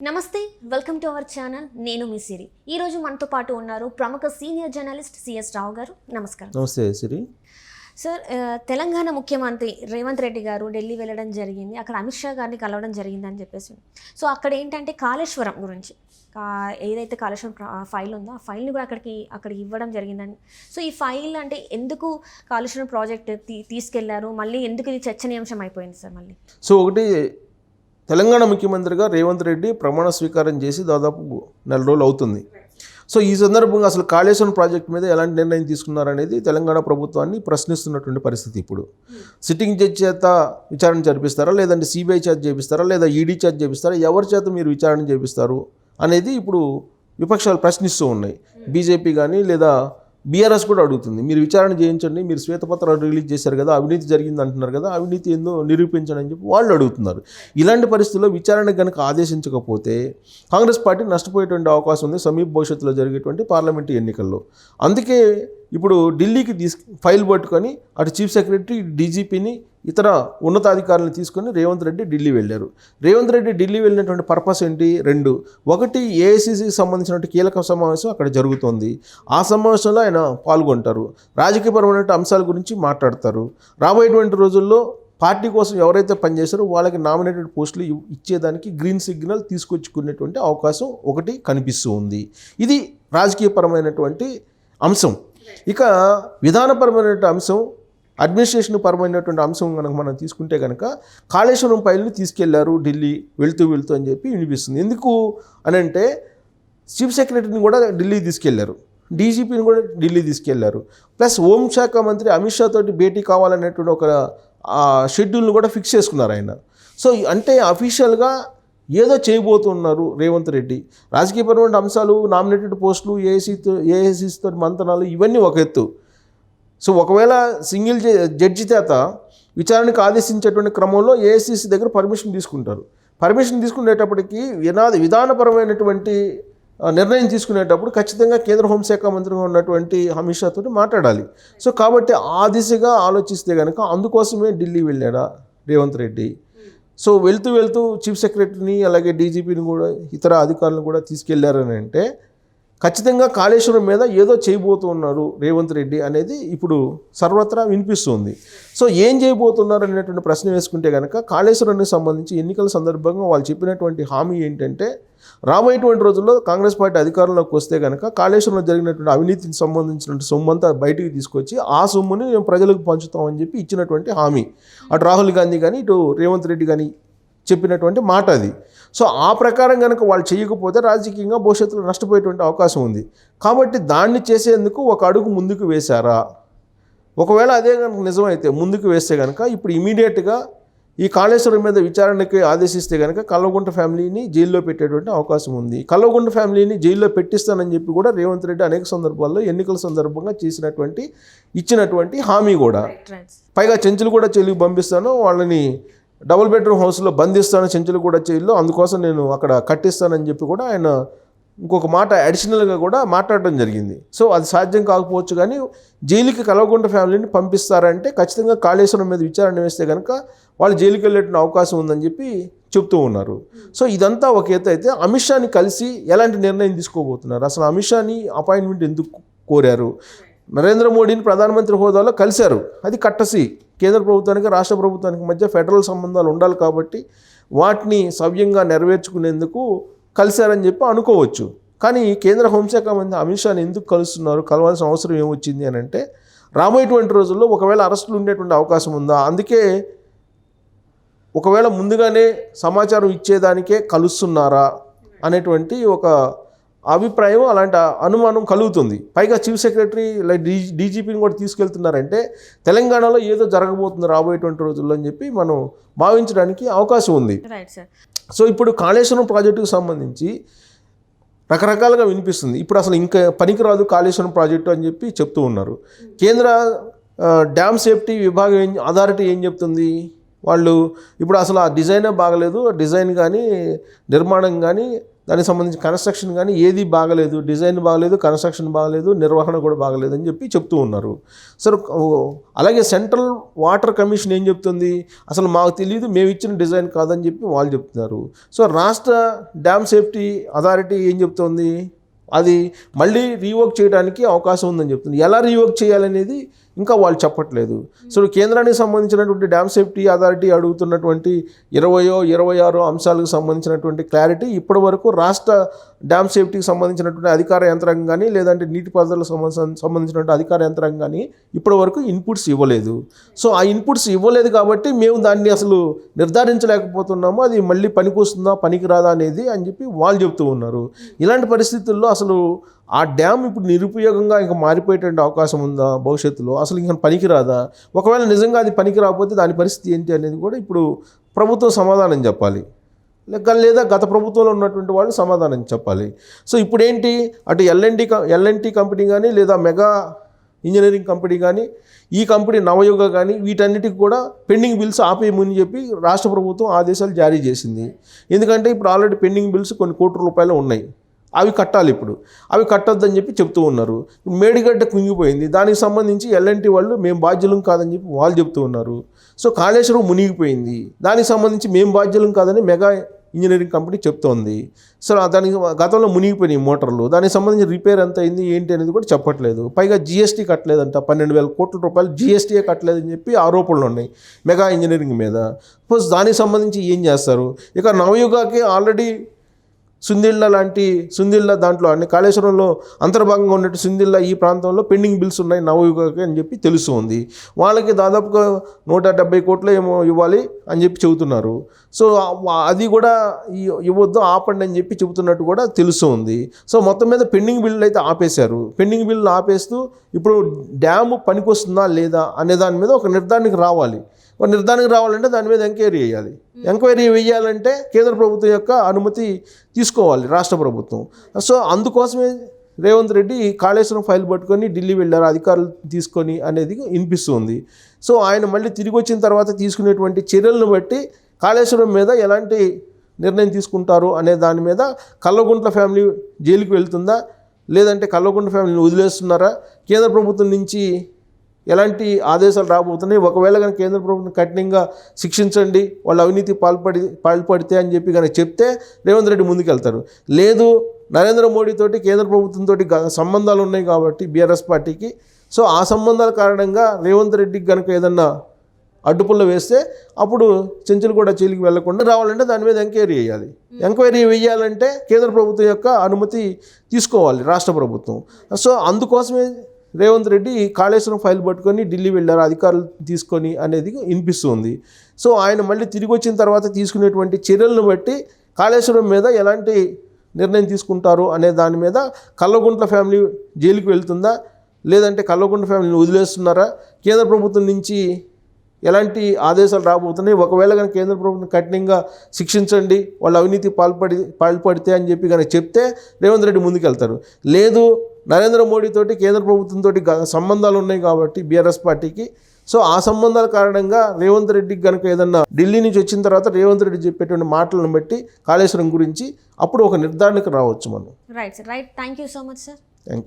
నమస్తే, welcome to our channel. నేను మీ సిరి. ఈరోజు మనతో పాటు ఉన్నారు ప్రముఖ సీనియర్ జర్నలిస్ట్ సిఎస్ రావు గారు. నమస్కారం. నమస్తే సిరి. సార్, తెలంగాణ ముఖ్యమంత్రి రేవంత్ రెడ్డి గారు ఢిల్లీ వెళ్ళడం జరిగింది. అక్కడ అమిత్ షా గారిని కలవడం జరిగిందని చెప్పేసి. సో అక్కడ ఏంటంటే కాళేశ్వరం గురించి ఏదైతే కాళేశ్వరం ఫైల్ ఉందో ఆ ఫైల్ని కూడా అక్కడికి ఇవ్వడం జరిగిందని. సో ఈ ఫైల్ అంటే ఎందుకు కాళేశ్వరం ప్రాజెక్ట్ తీసుకెళ్లారు, మళ్ళీ ఎందుకు ఇది చర్చనీయాంశం అయిపోయింది సార్? మళ్ళీ ఒకటి తెలంగాణ ముఖ్యమంత్రిగా రేవంత్ రెడ్డి ప్రమాణ స్వీకారం చేసి దాదాపు 4 రోజులు అవుతుంది. ఈ సందర్భంగా అసలు కాళేశ్వరం ప్రాజెక్టు మీద ఎలాంటి నిర్ణయం తీసుకున్నారనేది తెలంగాణ ప్రభుత్వాన్ని ప్రశ్నిస్తున్నటువంటి పరిస్థితి. ఇప్పుడు సిట్టింగ్ జడ్జి చేత విచారణ జరిపిస్తారా, లేదంటే సిబిఐ చేత చేపిస్తారా, లేదా ఈడీ చేత చేపిస్తారా, ఎవరి చేత మీరు విచారణ చేపిస్తారు అనేది ఇప్పుడు విపక్షాలు ప్రశ్నిస్తూ ఉన్నాయి. బీజేపీ కానీ లేదా బీఆర్ఎస్ కూడా అడుగుతుంది, మీరు విచారణ చేయించండి, మీరు శ్వేతపత్రాలు రిలీజ్ చేశారు కదా, అవినీతి జరిగింది అంటున్నారు కదా, అవినీతి ఏందో నిరూపించండి అని చెప్పి వాళ్ళు అడుగుతున్నారు. ఇలాంటి పరిస్థితుల్లో విచారణ కనుక ఆదేశించకపోతే కాంగ్రెస్ పార్టీ నష్టపోయేటువంటి అవకాశం ఉంది సమీప భవిష్యత్తులో జరిగేటువంటి పార్లమెంటు ఎన్నికల్లో. అందుకే ఇప్పుడు ఢిల్లీకి ఫైల్ పట్టుకొని అటు చీఫ్ సెక్రటరీ, డీజీపీని, ఇతర ఉన్నతాధికారులను తీసుకొని రేవంత్ రెడ్డి ఢిల్లీ వెళ్ళారు. రేవంత్ రెడ్డి ఢిల్లీ వెళ్ళినటువంటి పర్పస్ ఏంటి? 2. ఒకటి, ఏఐసీసీకి సంబంధించినటువంటి కీలక సమావేశం అక్కడ జరుగుతోంది. ఆ సమావేశంలో ఆయన పాల్గొంటారు, రాజకీయపరమైన అంశాల గురించి మాట్లాడతారు. రాబోయేటువంటి రోజుల్లో పార్టీ కోసం ఎవరైతే పనిచేశారో వాళ్ళకి నామినేటెడ్ పోస్టులు ఇచ్చేదానికి గ్రీన్ సిగ్నల్ తీసుకొచ్చుకునేటువంటి అవకాశం ఒకటి కనిపిస్తూ ఉంది. ఇది రాజకీయపరమైనటువంటి అంశం. ఇక విధానపరమైనటువంటి అంశం, అడ్మినిస్ట్రేషన్ పరమైనటువంటి అంశం కనుక మనం తీసుకుంటే కనుక కాళేశ్వరం ఫైల్ని తీసుకెళ్లారు ఢిల్లీ వెళ్తూ అని చెప్పి వినిపిస్తుంది. ఎందుకు అని అంటే చీఫ్ సెక్రటరీని కూడా ఢిల్లీ తీసుకెళ్లారు, డీజీపీని కూడా ఢిల్లీ తీసుకెళ్లారు, ప్లస్ హోంశాఖ మంత్రి అమిత్ షా తోటి భేటీ కావాలనేటువంటి ఒక షెడ్యూల్ని కూడా ఫిక్స్ చేసుకున్నారు ఆయన. అంటే అఫీషియల్గా ఏదో చేయబోతున్నారు రేవంత్ రెడ్డి. రాజకీయపరమైన అంశాలు, నామినేటెడ్ పోస్టులు, ఏఐసీతో మంతనాలు, ఇవన్నీ ఒక ఎత్తు. ఒకవేళ సింగిల్ జడ్జి చేత విచారణకు ఆదేశించేటువంటి క్రమంలో ఏఐసీసీ దగ్గర పర్మిషన్ తీసుకుంటారు. పర్మిషన్ తీసుకునేటప్పటికీ విధానపరమైనటువంటి నిర్ణయం తీసుకునేటప్పుడు ఖచ్చితంగా కేంద్ర హోంశాఖ మంత్రిగా ఉన్నటువంటి అమిత్ షా తోటి మాట్లాడాలి. కాబట్టి ఆ దిశగా ఆలోచిస్తే కనుక అందుకోసమే ఢిల్లీ వెళ్ళాడా రేవంత్ రెడ్డి. వెళ్తూ చీఫ్ సెక్రటరీని అలాగే డీజీపీని కూడా ఇతర అధికారులను కూడా తీసుకెళ్లారని అంటే ఖచ్చితంగా కాళేశ్వరం మీద ఏదో చేయబోతున్నారు రేవంత్ రెడ్డి అనేది ఇప్పుడు సర్వత్రా వినిపిస్తుంది. ఏం చేయబోతున్నారు అనేటువంటి ప్రశ్న వేసుకుంటే కనుక కాళేశ్వరానికి సంబంధించి ఎన్నికల సందర్భంగా వాళ్ళు చెప్పినటువంటి హామీ ఏంటంటే రాబోయేటువంటి రోజుల్లో కాంగ్రెస్ పార్టీ అధికారంలోకి వస్తే కనుక కాళేశ్వరంలో జరిగినటువంటి అవినీతికి సంబంధించినటువంటి సొమ్మంతా బయటికి తీసుకొచ్చి ఆ సొమ్ముని మేము ప్రజలకు పంచుతామని చెప్పి ఇచ్చినటువంటి హామీ. అటు రాహుల్ గాంధీ కానీ ఇటు రేవంత్ రెడ్డి కానీ చెప్పినటువంటి మాట అది. ఆ ప్రకారం కనుక వాళ్ళు చేయకపోతే రాజకీయంగా భవిష్యత్తులో నష్టపోయేటువంటి అవకాశం ఉంది. కాబట్టి దాన్ని చేసేందుకు ఒక అడుగు ముందుకు వేశారా? ఒకవేళ అదే కనుక నిజమైతే ముందుకు వేస్తే కనుక ఇప్పుడు ఇమీడియట్గా ఈ కాళేశ్వరం మీద విచారణకి ఆదేశిస్తే కనుక కల్వకుంట్ల ఫ్యామిలీని జైల్లో పెట్టేటువంటి అవకాశం ఉంది. కల్వకుంట్ల ఫ్యామిలీని జైల్లో పెట్టిస్తానని చెప్పి కూడా రేవంత్ రెడ్డి అనేక సందర్భాల్లో ఎన్నికల సందర్భంగా ఇచ్చినటువంటి హామీ కూడా. పైగా చెంచులు కూడా జైలుకి పంపిస్తాను, వాళ్ళని డబుల్ బెడ్రూమ్ హౌస్లో బంధిస్తాను చెంచులు కూడా జైల్లో, అందుకోసం నేను అక్కడ కట్టిస్తానని చెప్పి కూడా ఆయన ఇంకొక మాట అడిషనల్గా కూడా మాట్లాడడం జరిగింది. అది సాధ్యం కాకపోవచ్చు, కానీ జైలుకి కల్వకుంట్ల ఫ్యామిలీని పంపిస్తారంటే ఖచ్చితంగా కాళేశ్వరం మీద విచారణ వేస్తే కనుక వాళ్ళు జైలుకి వెళ్ళేటువంటి అవకాశం ఉందని చెప్పి చెప్తూ ఉన్నారు. ఇదంతా ఒక ఎత్తు అయితే అమిత్ షాని కలిసి ఎలాంటి నిర్ణయం తీసుకోబోతున్నారు? అసలు అమిత్ షాని అపాయింట్మెంట్ ఎందుకు కోరారు? నరేంద్ర మోడీని ప్రధానమంత్రి హోదాలో కలిశారు, అది కట్టసి. కేంద్ర ప్రభుత్వానికి రాష్ట్ర ప్రభుత్వానికి మధ్య ఫెడరల్ సంబంధాలు ఉండాలి కాబట్టి వాటిని సవ్యంగా నెరవేర్చుకునేందుకు కలిశారని చెప్పి అనుకోవచ్చు. కానీ కేంద్ర హోంశాఖ మంత్రి అమిత్ షాని ఎందుకు కలుస్తున్నారు, కలవాల్సిన అవసరం ఏమొచ్చింది అని అంటే రాబోయేటువంటి రోజుల్లో ఒకవేళ అరెస్టులు ఉండేటువంటి అవకాశం ఉందా, అందుకే ఒకవేళ ముందుగానే సమాచారం ఇచ్చేదానికే కలుస్తున్నారా అనేటువంటి ఒక అభిప్రాయం, అలాంటి అనుమానం కలుగుతుంది. పైగా చీఫ్ సెక్రటరీ డీజీపీని కూడా తీసుకెళ్తున్నారంటే తెలంగాణలో ఏదో జరగబోతుంది రాబోయేటువంటి రోజుల్లో అని చెప్పి మనం భావించడానికి అవకాశం ఉంది. ఇప్పుడు కాళేశ్వరం ప్రాజెక్టుకు సంబంధించి రకరకాలుగా వినిపిస్తుంది. ఇప్పుడు అసలు ఇంకా పనికిరాదు కాళేశ్వరం ప్రాజెక్టు అని చెప్పి చెప్తూ ఉన్నారు. కేంద్ర డ్యామ్ సేఫ్టీ విభాగం అథారిటీ ఏం చెప్తుంది? వాళ్ళు ఇప్పుడు అసలు ఆ డిజైనే బాగలేదు, డిజైన్ కానీ నిర్మాణం కానీ దానికి సంబంధించి కన్స్ట్రక్షన్ కానీ ఏది బాగలేదు, డిజైన్ బాగలేదు, కన్స్ట్రక్షన్ బాగలేదు, నిర్వహణ కూడా బాగలేదు అని చెప్పి చెప్తూ ఉన్నారు. సరే, అలాగే సెంట్రల్ వాటర్ కమిషన్ ఏం చెప్తుంది, అసలు మాకు తెలియదు, మేము ఇచ్చిన డిజైన్ కాదని చెప్పి వాళ్ళు చెప్తున్నారు. సో రాష్ట్ర డ్యామ్ సేఫ్టీ అథారిటీ ఏం చెప్తుంది, అది మళ్ళీ రీవర్క్ చేయడానికి అవకాశం ఉందని చెప్తుంది. ఎలా రీవర్క్ చేయాలనేది ఇంకా వాళ్ళు చెప్పట్లేదు. సో కేంద్రానికి సంబంధించినటువంటి డ్యామ్ సేఫ్టీ అథారిటీ అడుగుతున్నటువంటి 26 అంశాలకు సంబంధించినటువంటి క్లారిటీ ఇప్పటి వరకు రాష్ట్ర డ్యామ్ సేఫ్టీకి సంబంధించినటువంటి అధికార యంత్రాంగం కానీ లేదంటే నీటిపారుదలకు సంబంధించినటువంటి అధికార యంత్రాంగం కానీ ఇప్పటి వరకు ఇన్పుట్స్ ఇవ్వలేదు. సో ఆ ఇన్పుట్స్ ఇవ్వలేదు కాబట్టి మేము దాన్ని అసలు నిర్ధారించలేకపోతున్నాము, అది మళ్ళీ పనికొస్తుందా పనికిరాదా అనేది అని చెప్పి వాళ్ళు చెప్తూ ఉన్నారు. ఇలాంటి పరిస్థితుల్లో అసలు ఆ డ్యామ్ ఇప్పుడు నిరుపయోగంగా ఇంకా మారిపోయేటువంటి అవకాశం ఉందా భవిష్యత్తులో, అసలు ఇంకా పనికిరాదా, ఒకవేళ నిజంగా అది పనికి రాకపోతే దాని పరిస్థితి ఏంటి అనేది కూడా ఇప్పుడు ప్రభుత్వం సమాధానం చెప్పాలి, లేదా గత ప్రభుత్వంలో ఉన్నటువంటి వాళ్ళు సమాధానం చెప్పాలి. సో ఇప్పుడేంటి, అటు ఎల్ఎన్టీ కంపెనీ కానీ లేదా మెగా ఇంజనీరింగ్ కంపెనీ కానీ ఈ కంపెనీ నవయుగ కానీ వీటన్నిటికి కూడా పెండింగ్ బిల్స్ ఆపేయమని చెప్పి రాష్ట్ర ప్రభుత్వం ఆదేశాలు జారీ చేసింది. ఎందుకంటే ఇప్పుడు ఆల్రెడీ పెండింగ్ బిల్స్ కొన్ని కోట్ల రూపాయలు ఉన్నాయి, అవి కట్టాలి. ఇప్పుడు అవి కట్టొద్దని చెప్పి చెప్తూ ఉన్నారు. మేడిగడ్డ కుంగిపోయింది, దానికి సంబంధించి ఎల్ఎన్టీ వాళ్ళు మేము బాధ్యులం కాదని చెప్పి వాళ్ళు చెప్తూ ఉన్నారు. సో కాళేశ్వరం మునిగిపోయింది, దానికి సంబంధించి మేము బాధ్యులం కాదని మెగా ఇంజనీరింగ్ కంపెనీ చెప్తోంది. సో దానికి గతంలో మునిగిపోయినాయి మోటార్లు, దానికి సంబంధించి రిపేర్ ఎంత అయింది ఏంటి అనేది కూడా చెప్పట్లేదు. పైగా జీఎస్టీ కట్టలేదంట, 12,000 కోట్ల రూపాయలు జీఎస్టీయే కట్టలేదని చెప్పి ఆరోపణలు ఉన్నాయి మెగా ఇంజనీరింగ్ మీద. ప్లస్ దానికి సంబంధించి ఏం చేస్తారు. ఇక నవయుగాకి ఆల్రెడీ సుందిళ్ళ దాంట్లో అన్ని కాళేశ్వరంలో అంతర్భాగంగా ఉన్నట్టు సుందిళ్ళ ఈ ప్రాంతంలో పెండింగ్ బిల్స్ ఉన్నాయి నవయుగకి అని చెప్పి తెలుస్తుంది. వాళ్ళకి దాదాపుగా 170 కోట్లు ఏమో ఇవ్వాలి అని చెప్పి చెబుతున్నారు. సో అది కూడా ఇవ్వద్దు, ఆపండి అని చెప్పి చెబుతున్నట్టు కూడా తెలుస్తుంది. సో మొత్తం మీద పెండింగ్ బిల్లు అయితే ఆపేశారు. పెండింగ్ బిల్లు ఆపేస్తూ ఇప్పుడు డ్యాము పనికొస్తుందా లేదా అనే దాని మీద ఒక నిర్ధారణకు రావాలి. నిర్ధారణకు రావాలంటే దాని మీద ఎంక్వైరీ వేయాలి. ఎంక్వైరీ వేయాలంటే కేంద్ర ప్రభుత్వం యొక్క అనుమతి తీసుకోవాలి రాష్ట్ర ప్రభుత్వం. సో అందుకోసమే రేవంత్ రెడ్డి కాళేశ్వరం ఫైల్ పట్టుకొని ఢిల్లీ వెళ్ళారు అధికారులు తీసుకొని అనేది వినిపిస్తుంది. సో ఆయన మళ్ళీ తిరిగి వచ్చిన తర్వాత తీసుకునేటువంటి చర్యలను బట్టి కాళేశ్వరం మీద ఎలాంటి నిర్ణయం తీసుకుంటారు అనే దాని మీద కల్వకుంట్ల ఫ్యామిలీ జైలుకి వెళ్తుందా, లేదంటే కల్వకుంట్ల ఫ్యామిలీని వదిలేస్తున్నారా, కేంద్ర ప్రభుత్వం నుంచి ఎలాంటి ఆదేశాలు రాబోతున్నాయి, ఒకవేళ కనుక కేంద్ర ప్రభుత్వం కఠినంగా శిక్షించండి వాళ్ళు అవినీతి పాల్పడితే అని చెప్పి కనుక చెప్తే రేవంత్ రెడ్డి ముందుకెళ్తారు. లేదు నరేంద్ర మోడీతోటి కేంద్ర ప్రభుత్వంతో సంబంధాలు ఉన్నాయి కాబట్టి బీఆర్ఎస్ పార్టీకి, సో ఆ సంబంధాల కారణంగా రేవంత్ రెడ్డికి కనుక ఏదన్నా అడ్డుపుల్ల వేస్తే అప్పుడు చెంచులు కూడా జైలుకి వెళ్లకుండా రావాలంటే దాని మీద ఎంక్వైరీ వేయాలి. ఎంక్వైరీ వేయాలంటే కేంద్ర ప్రభుత్వం యొక్క అనుమతి తీసుకోవాలి రాష్ట్ర ప్రభుత్వం. సో అందుకోసమే రేవంత్ రెడ్డి కాళేశ్వరం ఫైల్ పట్టుకొని ఢిల్లీ వెళ్ళారు అధికారులు తీసుకొని అనేది వినిపిస్తుంది. సో ఆయన మళ్ళీ తిరిగి వచ్చిన తర్వాత తీసుకునేటువంటి చర్యలను బట్టి కాళేశ్వరం మీద ఎలాంటి నిర్ణయం తీసుకుంటారు అనే దాని మీద కల్వకుంట్ల ఫ్యామిలీ జైలుకి వెళ్తుందా, లేదంటే కల్వకుంట్ల ఫ్యామిలీని వదిలేస్తున్నారా, కేంద్ర ప్రభుత్వం నుంచి ఎలాంటి ఆదేశాలు రాబోతున్నాయి, ఒకవేళ కనుక కేంద్ర ప్రభుత్వం కఠినంగా శిక్షించండి వాళ్ళు అవినీతి పాల్పడితే అని చెప్పి కనుక చెప్తే రేవంత్ రెడ్డి ముందుకెళ్తారు. లేదు నరేంద్ర మోడీతోటి కేంద్ర ప్రభుత్వంతో సంబంధాలు ఉన్నాయి కాబట్టి బీఆర్ఎస్ పార్టీకి, సో ఆ సంబంధాల కారణంగా రేవంత్ రెడ్డికి కనుక ఏదన్నా ఢిల్లీ నుంచి వచ్చిన తర్వాత రేవంత్ రెడ్డి చెప్పేటువంటి మాటలను బట్టి కాళేశ్వరం గురించి అప్పుడు ఒక నిర్ధారణకు రావచ్చు మనం. Right sir, right. Thank you so much sir. Thank you.